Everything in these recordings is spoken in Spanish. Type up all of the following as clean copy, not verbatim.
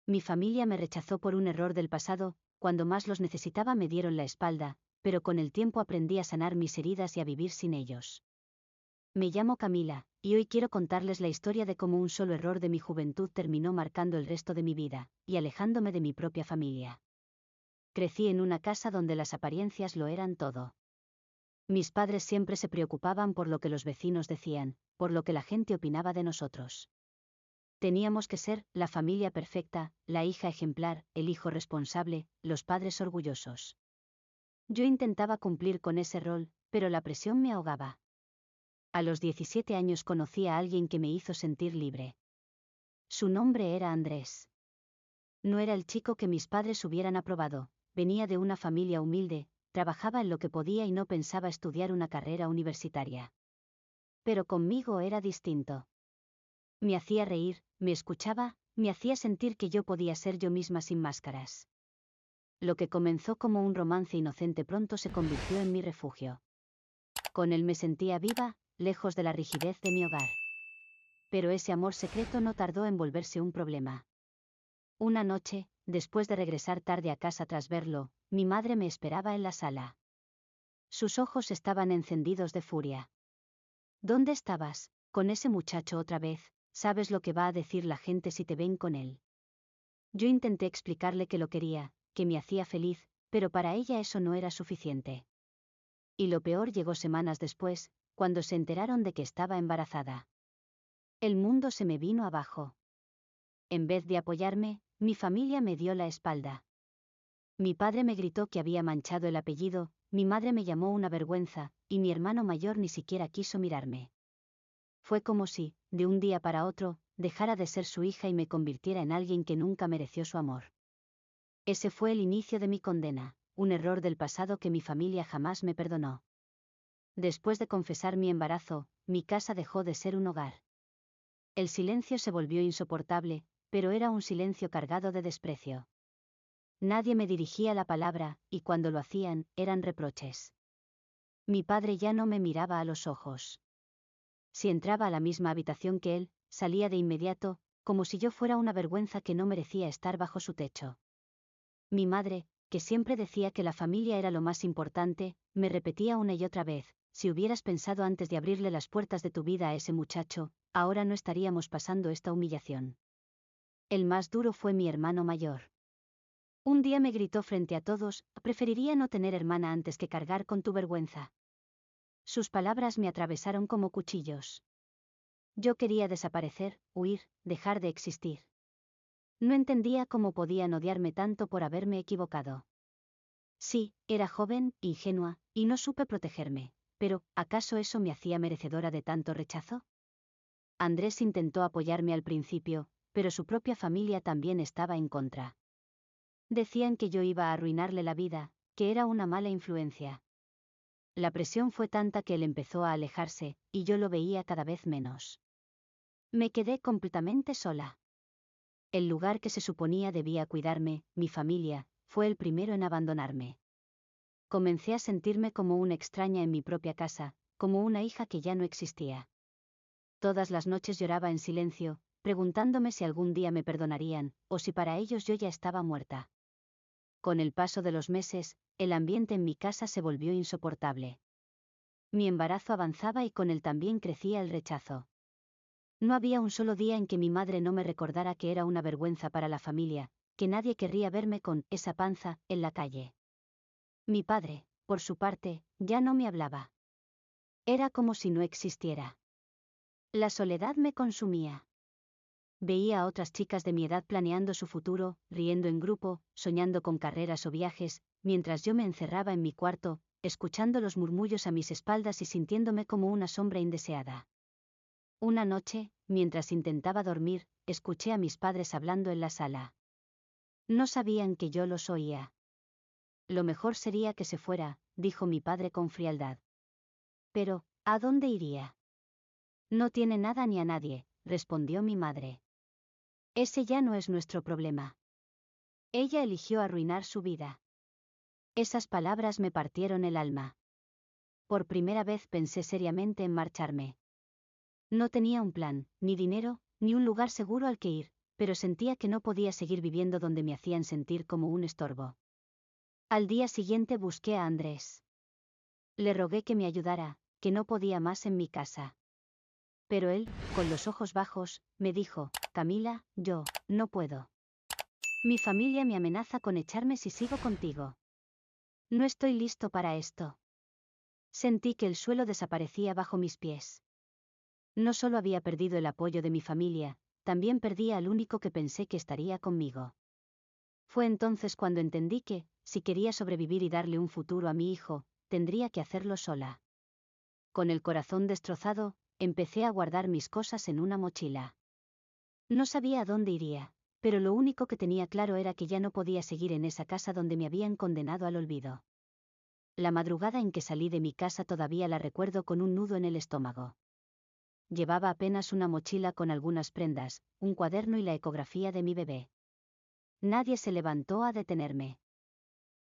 Mi familia me rechazó por un error del pasado, cuando más los necesitaba me dieron la espalda, pero con el tiempo aprendí a sanar mis heridas y a vivir sin ellos. Me llamo Camila, y hoy quiero contarles la historia de cómo un solo error de mi juventud terminó marcando el resto de mi vida, y alejándome de mi propia familia. Crecí en una casa donde las apariencias lo eran todo. Mis padres siempre se preocupaban por lo que los vecinos decían, por lo que la gente opinaba de nosotros. Teníamos que ser la familia perfecta, la hija ejemplar, el hijo responsable, los padres orgullosos. Yo intentaba cumplir con ese rol, pero la presión me ahogaba. A los 17 años conocí a alguien que me hizo sentir libre. Su nombre era Andrés. No era el chico que mis padres hubieran aprobado, venía de una familia humilde, trabajaba en lo que podía y no pensaba estudiar una carrera universitaria. Pero conmigo era distinto. Me hacía reír, me escuchaba, me hacía sentir que yo podía ser yo misma sin máscaras. Lo que comenzó como un romance inocente pronto se convirtió en mi refugio. Con él me sentía viva, lejos de la rigidez de mi hogar. Pero ese amor secreto no tardó en volverse un problema. Una noche, después de regresar tarde a casa tras verlo, mi madre me esperaba en la sala. Sus ojos estaban encendidos de furia. ¿Dónde estabas, con ese muchacho otra vez? ¿Sabes lo que va a decir la gente si te ven con él? Yo intenté explicarle que lo quería, que me hacía feliz, pero para ella eso no era suficiente. Y lo peor llegó semanas después, cuando se enteraron de que estaba embarazada. El mundo se me vino abajo. En vez de apoyarme, mi familia me dio la espalda. Mi padre me gritó que había manchado el apellido, mi madre me llamó una vergüenza, y mi hermano mayor ni siquiera quiso mirarme. Fue como si, de un día para otro, dejara de ser su hija y me convirtiera en alguien que nunca mereció su amor. Ese fue el inicio de mi condena, un error del pasado que mi familia jamás me perdonó. Después de confesar mi embarazo, mi casa dejó de ser un hogar. El silencio se volvió insoportable, pero era un silencio cargado de desprecio. Nadie me dirigía la palabra, y cuando lo hacían, eran reproches. Mi padre ya no me miraba a los ojos. Si entraba a la misma habitación que él, salía de inmediato, como si yo fuera una vergüenza que no merecía estar bajo su techo. Mi madre, que siempre decía que la familia era lo más importante, me repetía una y otra vez: si hubieras pensado antes de abrirle las puertas de tu vida a ese muchacho, ahora no estaríamos pasando esta humillación. El más duro fue mi hermano mayor. Un día me gritó frente a todos: preferiría no tener hermana antes que cargar con tu vergüenza. Sus palabras me atravesaron como cuchillos. Yo quería desaparecer, huir, dejar de existir. No entendía cómo podían odiarme tanto por haberme equivocado. Sí, era joven, ingenua, y no supe protegerme, pero, ¿acaso eso me hacía merecedora de tanto rechazo? Andrés intentó apoyarme al principio, pero su propia familia también estaba en contra. Decían que yo iba a arruinarle la vida, que era una mala influencia. La presión fue tanta que él empezó a alejarse, y yo lo veía cada vez menos. Me quedé completamente sola. El lugar que se suponía debía cuidarme, mi familia, fue el primero en abandonarme. Comencé a sentirme como una extraña en mi propia casa, como una hija que ya no existía. Todas las noches lloraba en silencio, preguntándome si algún día me perdonarían, o si para ellos yo ya estaba muerta. Con el paso de los meses, el ambiente en mi casa se volvió insoportable. Mi embarazo avanzaba y con él también crecía el rechazo. No había un solo día en que mi madre no me recordara que era una vergüenza para la familia, que nadie querría verme con esa panza en la calle. Mi padre, por su parte, ya no me hablaba. Era como si no existiera. La soledad me consumía. Veía a otras chicas de mi edad planeando su futuro, riendo en grupo, soñando con carreras o viajes, mientras yo me encerraba en mi cuarto, escuchando los murmullos a mis espaldas y sintiéndome como una sombra indeseada. Una noche, mientras intentaba dormir, escuché a mis padres hablando en la sala. No sabían que yo los oía. Lo mejor sería que se fuera, dijo mi padre con frialdad. Pero, ¿a dónde iría? No tiene nada ni a nadie, respondió mi madre. Ese ya no es nuestro problema. Ella eligió arruinar su vida. Esas palabras me partieron el alma. Por primera vez pensé seriamente en marcharme. No tenía un plan, ni dinero, ni un lugar seguro al que ir, pero sentía que no podía seguir viviendo donde me hacían sentir como un estorbo. Al día siguiente busqué a Andrés. Le rogué que me ayudara, que no podía más en mi casa. Pero él, con los ojos bajos, me dijo: Camila, yo no puedo. Mi familia me amenaza con echarme si sigo contigo. No estoy listo para esto. Sentí que el suelo desaparecía bajo mis pies. No solo había perdido el apoyo de mi familia, también perdía al único que pensé que estaría conmigo. Fue entonces cuando entendí que, si quería sobrevivir y darle un futuro a mi hijo, tendría que hacerlo sola. Con el corazón destrozado, empecé a guardar mis cosas en una mochila. No sabía a dónde iría, pero lo único que tenía claro era que ya no podía seguir en esa casa donde me habían condenado al olvido. La madrugada en que salí de mi casa todavía la recuerdo con un nudo en el estómago. Llevaba apenas una mochila con algunas prendas, un cuaderno y la ecografía de mi bebé. Nadie se levantó a detenerme.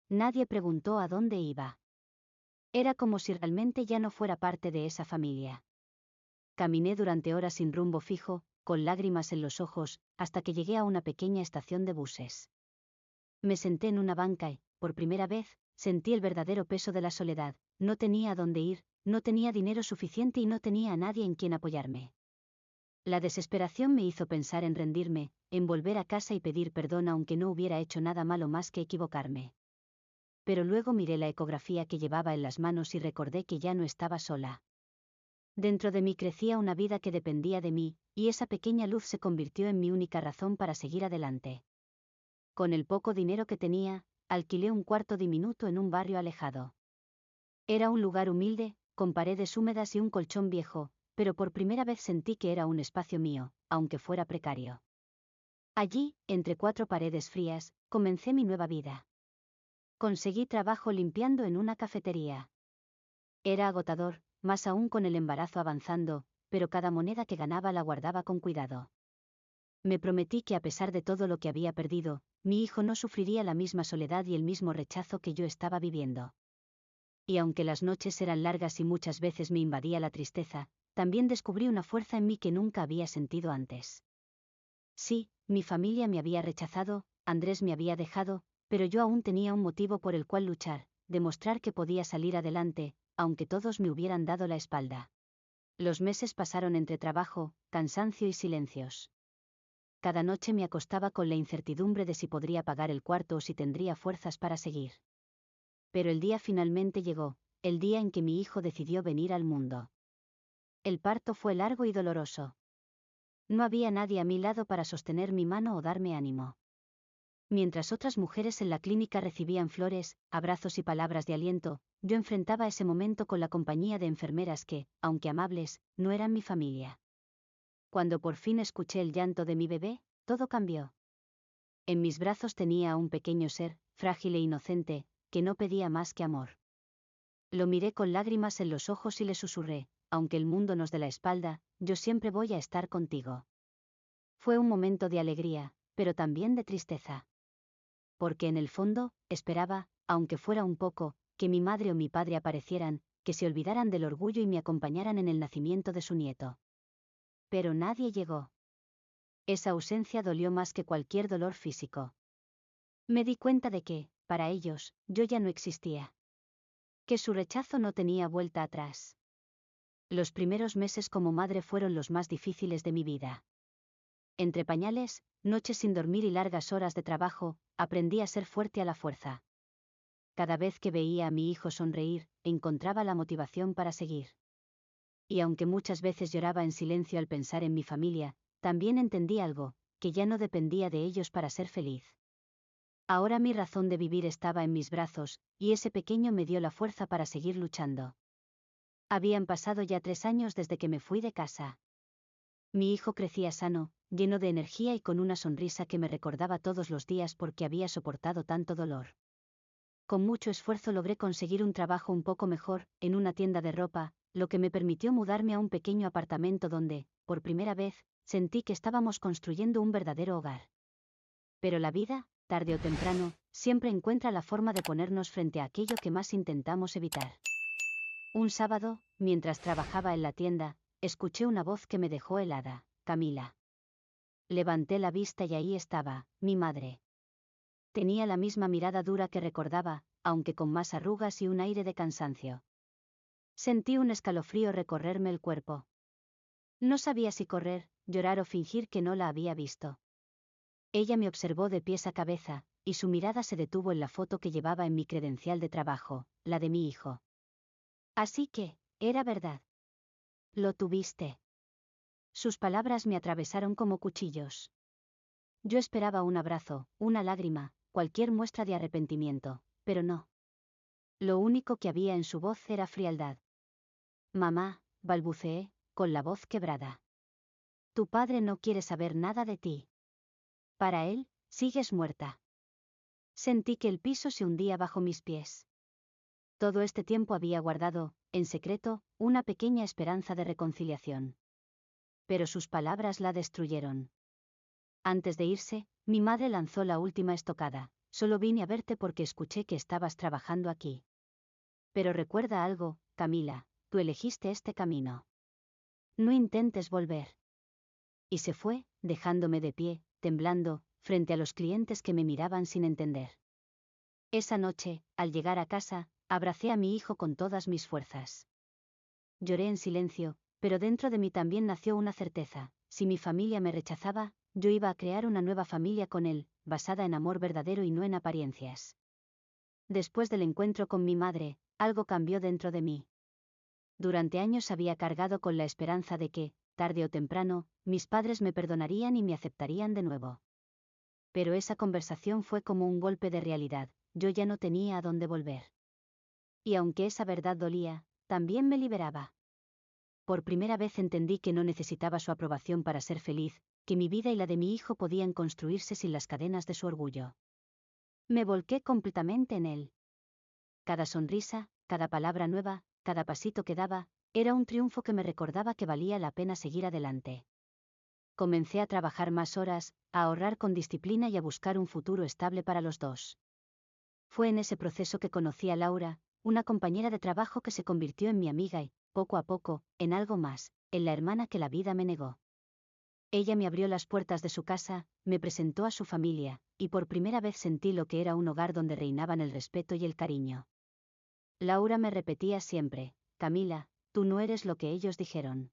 Nadie preguntó a dónde iba. Era como si realmente ya no fuera parte de esa familia. Caminé durante horas sin rumbo fijo, con lágrimas en los ojos, hasta que llegué a una pequeña estación de buses. Me senté en una banca y, por primera vez, sentí el verdadero peso de la soledad. No tenía a dónde ir, no tenía dinero suficiente y no tenía a nadie en quien apoyarme. La desesperación me hizo pensar en rendirme, en volver a casa y pedir perdón aunque no hubiera hecho nada malo más que equivocarme. Pero luego miré la ecografía que llevaba en las manos y recordé que ya no estaba sola. Dentro de mí crecía una vida que dependía de mí, y esa pequeña luz se convirtió en mi única razón para seguir adelante. Con el poco dinero que tenía, alquilé un cuarto diminuto en un barrio alejado. Era un lugar humilde, con paredes húmedas y un colchón viejo, pero por primera vez sentí que era un espacio mío, aunque fuera precario. Allí, entre 4 paredes frías, comencé mi nueva vida. Conseguí trabajo limpiando en una cafetería. Era agotador, más aún con el embarazo avanzando, pero cada moneda que ganaba la guardaba con cuidado. Me prometí que a pesar de todo lo que había perdido, mi hijo no sufriría la misma soledad y el mismo rechazo que yo estaba viviendo. Y aunque las noches eran largas y muchas veces me invadía la tristeza, también descubrí una fuerza en mí que nunca había sentido antes. Sí, mi familia me había rechazado, Andrés me había dejado, pero yo aún tenía un motivo por el cual luchar, demostrar que podía salir adelante, aunque todos me hubieran dado la espalda. Los meses pasaron entre trabajo, cansancio y silencios. Cada noche me acostaba con la incertidumbre de si podría pagar el cuarto o si tendría fuerzas para seguir. Pero el día finalmente llegó, el día en que mi hijo decidió venir al mundo. El parto fue largo y doloroso. No había nadie a mi lado para sostener mi mano o darme ánimo. Mientras otras mujeres en la clínica recibían flores, abrazos y palabras de aliento, yo enfrentaba ese momento con la compañía de enfermeras que, aunque amables, no eran mi familia. Cuando por fin escuché el llanto de mi bebé, todo cambió. En mis brazos tenía a un pequeño ser, frágil e inocente, que no pedía más que amor. Lo miré con lágrimas en los ojos y le susurré: aunque el mundo nos dé la espalda, yo siempre voy a estar contigo. Fue un momento de alegría, pero también de tristeza. Porque en el fondo, esperaba, aunque fuera un poco, que mi madre o mi padre aparecieran, que se olvidaran del orgullo y me acompañaran en el nacimiento de su nieto. Pero nadie llegó. Esa ausencia dolió más que cualquier dolor físico. Me di cuenta de que, para ellos, yo ya no existía. Que su rechazo no tenía vuelta atrás. Los primeros meses como madre fueron los más difíciles de mi vida. Entre pañales, noches sin dormir y largas horas de trabajo, aprendí a ser fuerte a la fuerza. Cada vez que veía a mi hijo sonreír, encontraba la motivación para seguir. Y aunque muchas veces lloraba en silencio al pensar en mi familia, también entendí algo, que ya no dependía de ellos para ser feliz. Ahora mi razón de vivir estaba en mis brazos, y ese pequeño me dio la fuerza para seguir luchando. Habían pasado ya 3 años desde que me fui de casa. Mi hijo crecía sano, lleno de energía y con una sonrisa que me recordaba todos los días por qué había soportado tanto dolor. Con mucho esfuerzo logré conseguir un trabajo un poco mejor, en una tienda de ropa, lo que me permitió mudarme a un pequeño apartamento donde, por primera vez, sentí que estábamos construyendo un verdadero hogar. Pero la vida, tarde o temprano, siempre encuentra la forma de ponernos frente a aquello que más intentamos evitar. Un sábado, mientras trabajaba en la tienda, escuché una voz que me dejó helada: Camila. Levanté la vista y ahí estaba, mi madre. Tenía la misma mirada dura que recordaba, aunque con más arrugas y un aire de cansancio. Sentí un escalofrío recorrerme el cuerpo. No sabía si correr, llorar o fingir que no la había visto. Ella me observó de pies a cabeza, y su mirada se detuvo en la foto que llevaba en mi credencial de trabajo, la de mi hijo. Así que, era verdad. Lo tuviste. Sus palabras me atravesaron como cuchillos. Yo esperaba un abrazo, una lágrima, cualquier muestra de arrepentimiento, pero no. Lo único que había en su voz era frialdad. Mamá, balbuceé, con la voz quebrada. Tu padre no quiere saber nada de ti. Para él, sigues muerta. Sentí que el piso se hundía bajo mis pies. Todo este tiempo había guardado, en secreto, una pequeña esperanza de reconciliación. Pero sus palabras la destruyeron. Antes de irse, mi madre lanzó la última estocada. Solo vine a verte porque escuché que estabas trabajando aquí. Pero recuerda algo, Camila, tú elegiste este camino. No intentes volver. Y se fue, dejándome de pie, temblando, frente a los clientes que me miraban sin entender. Esa noche, al llegar a casa, abracé a mi hijo con todas mis fuerzas. Lloré en silencio, pero dentro de mí también nació una certeza: si mi familia me rechazaba, yo iba a crear una nueva familia con él, basada en amor verdadero y no en apariencias. Después del encuentro con mi madre, algo cambió dentro de mí. Durante años había cargado con la esperanza de que, tarde o temprano, mis padres me perdonarían y me aceptarían de nuevo. Pero esa conversación fue como un golpe de realidad: yo ya no tenía a dónde volver. Y aunque esa verdad dolía, también me liberaba. Por primera vez entendí que no necesitaba su aprobación para ser feliz, que mi vida y la de mi hijo podían construirse sin las cadenas de su orgullo. Me volqué completamente en él. Cada sonrisa, cada palabra nueva, cada pasito que daba, era un triunfo que me recordaba que valía la pena seguir adelante. Comencé a trabajar más horas, a ahorrar con disciplina y a buscar un futuro estable para los dos. Fue en ese proceso que conocí a Laura, una compañera de trabajo que se convirtió en mi amiga y, poco a poco, en algo más, en la hermana que la vida me negó. Ella me abrió las puertas de su casa, me presentó a su familia, y por primera vez sentí lo que era un hogar donde reinaban el respeto y el cariño. Laura me repetía siempre: Camila, tú no eres lo que ellos dijeron.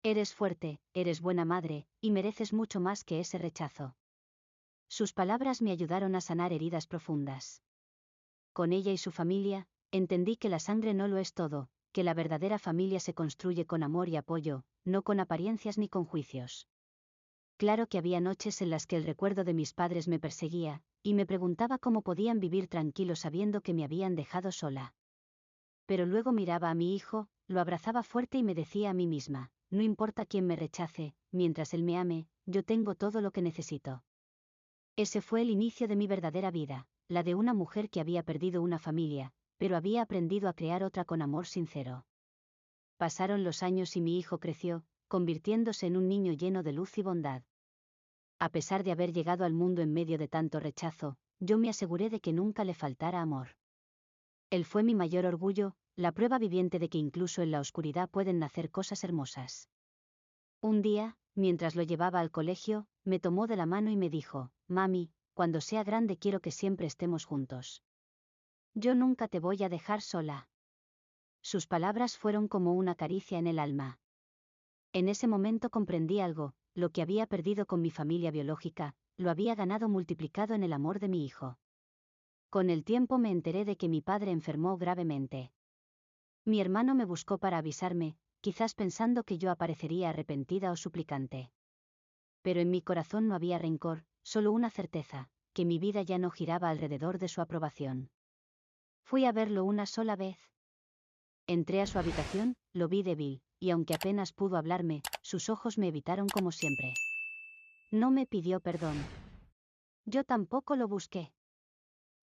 Eres fuerte, eres buena madre, y mereces mucho más que ese rechazo. Sus palabras me ayudaron a sanar heridas profundas. Con ella y su familia, entendí que la sangre no lo es todo, que la verdadera familia se construye con amor y apoyo, no con apariencias ni con juicios. Claro que había noches en las que el recuerdo de mis padres me perseguía, y me preguntaba cómo podían vivir tranquilos sabiendo que me habían dejado sola. Pero luego miraba a mi hijo, lo abrazaba fuerte y me decía a mí misma: no importa quién me rechace, mientras él me ame, yo tengo todo lo que necesito. Ese fue el inicio de mi verdadera vida, la de una mujer que había perdido una familia, pero había aprendido a crear otra con amor sincero. Pasaron los años y mi hijo creció, convirtiéndose en un niño lleno de luz y bondad. A pesar de haber llegado al mundo en medio de tanto rechazo, yo me aseguré de que nunca le faltara amor. Él fue mi mayor orgullo, la prueba viviente de que incluso en la oscuridad pueden nacer cosas hermosas. Un día, mientras lo llevaba al colegio, me tomó de la mano y me dijo: Mami, cuando sea grande quiero que siempre estemos juntos. Yo nunca te voy a dejar sola. Sus palabras fueron como una caricia en el alma. En ese momento comprendí algo: lo que había perdido con mi familia biológica, lo había ganado multiplicado en el amor de mi hijo. Con el tiempo me enteré de que mi padre enfermó gravemente. Mi hermano me buscó para avisarme, quizás pensando que yo aparecería arrepentida o suplicante. Pero en mi corazón no había rencor, solo una certeza: que mi vida ya no giraba alrededor de su aprobación. Fui a verlo una sola vez. Entré a su habitación, lo vi débil, y aunque apenas pudo hablarme, sus ojos me evitaron como siempre. No me pidió perdón. Yo tampoco lo busqué.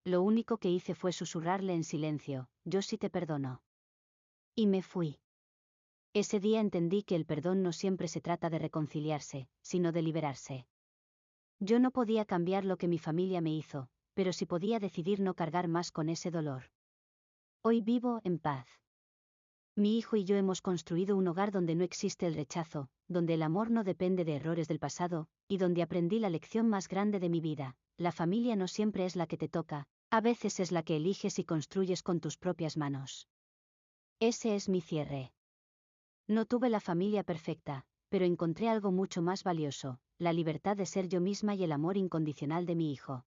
Lo único que hice fue susurrarle en silencio: yo sí te perdono. Y me fui. Ese día entendí que el perdón no siempre se trata de reconciliarse, sino de liberarse. Yo no podía cambiar lo que mi familia me hizo, pero sí podía decidir no cargar más con ese dolor. Hoy vivo en paz. Mi hijo y yo hemos construido un hogar donde no existe el rechazo, donde el amor no depende de errores del pasado, y donde aprendí la lección más grande de mi vida: la familia no siempre es la que te toca, a veces es la que eliges y construyes con tus propias manos. Ese es mi cierre. No tuve la familia perfecta, pero encontré algo mucho más valioso: la libertad de ser yo misma y el amor incondicional de mi hijo.